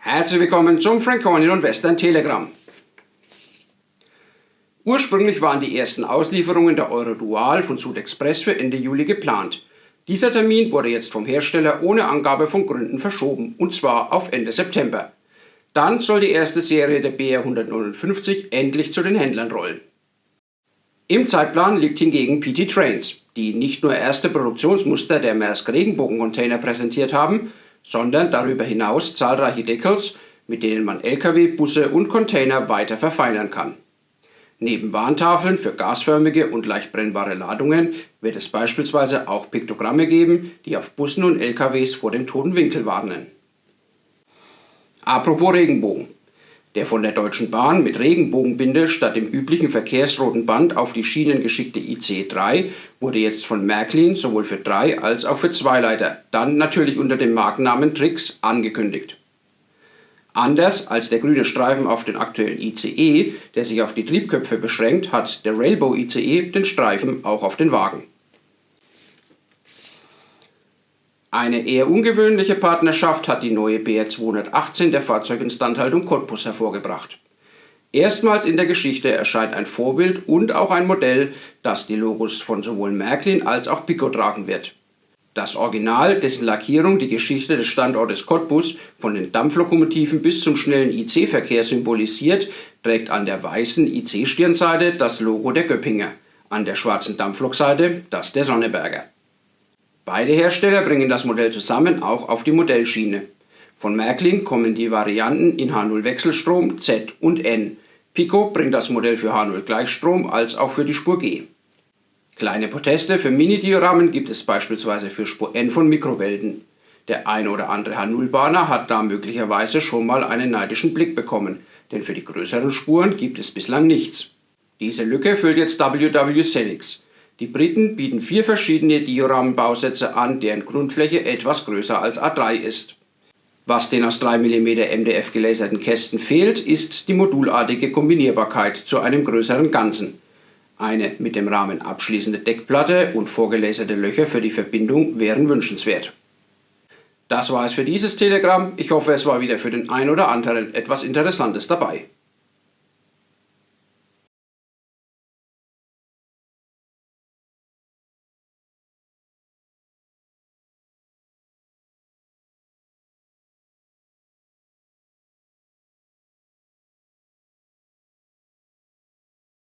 Herzlich willkommen zum Franconian & Western Telegramm. Ursprünglich waren die ersten Auslieferungen der Eurodual von Sud-Express für Ende Juli geplant. Dieser Termin wurde jetzt vom Hersteller ohne Angabe von Gründen verschoben, und zwar auf Ende September. Dann soll die erste Serie der BR 159 endlich zu den Händlern rollen. Im Zeitplan liegt hingegen PT Trains, die nicht nur erste Produktionsmuster der Maersk Regenbogen-Container präsentiert haben, sondern darüber hinaus zahlreiche Decals, mit denen man Lkw, Busse und Container weiter verfeinern kann. Neben Warntafeln für gasförmige und leicht brennbare Ladungen wird es beispielsweise auch Piktogramme geben, die auf Bussen und Lkws vor dem toten Winkel warnen. Apropos Regenbogen. Der von der Deutschen Bahn mit Regenbogenbinde statt dem üblichen verkehrsroten Band auf die Schienen geschickte ICE 3 wurde jetzt von Märklin sowohl für 3 als auch für Zweileiter, dann natürlich unter dem Markennamen Trix, angekündigt. Anders als der grüne Streifen auf den aktuellen ICE, der sich auf die Triebköpfe beschränkt, hat der Railbow ICE den Streifen auch auf den Wagen. Eine eher ungewöhnliche Partnerschaft hat die neue BR 218 der Fahrzeuginstandhaltung Cottbus hervorgebracht. Erstmals in der Geschichte erscheint ein Vorbild und auch ein Modell, das die Logos von sowohl Märklin als auch Pico tragen wird. Das Original, dessen Lackierung die Geschichte des Standortes Cottbus von den Dampflokomotiven bis zum schnellen IC-Verkehr symbolisiert, trägt an der weißen IC-Stirnseite das Logo der Göppinger, an der schwarzen Dampflokseite das der Sonneberger. Beide Hersteller bringen das Modell zusammen auch auf die Modellschiene. Von Märklin kommen die Varianten in H0 Wechselstrom, Z und N. Pico bringt das Modell für H0 Gleichstrom als auch für die Spur G. Kleine Proteste für Mini-Dioramen gibt es beispielsweise für Spur N von Mikrowelten. Der ein oder andere H0-Bahner hat da möglicherweise schon mal einen neidischen Blick bekommen, denn für die größeren Spuren gibt es bislang nichts. Diese Lücke füllt jetzt WW Celix. Die Briten bieten 4 verschiedene Dioramen-Bausätze an, deren Grundfläche etwas größer als A3 ist. Was den aus 3 mm MDF gelaserten Kästen fehlt, ist die modulartige Kombinierbarkeit zu einem größeren Ganzen. Eine mit dem Rahmen abschließende Deckplatte und vorgelaserte Löcher für die Verbindung wären wünschenswert. Das war es für dieses Telegramm. Ich hoffe, es war wieder für den einen oder anderen etwas Interessantes dabei.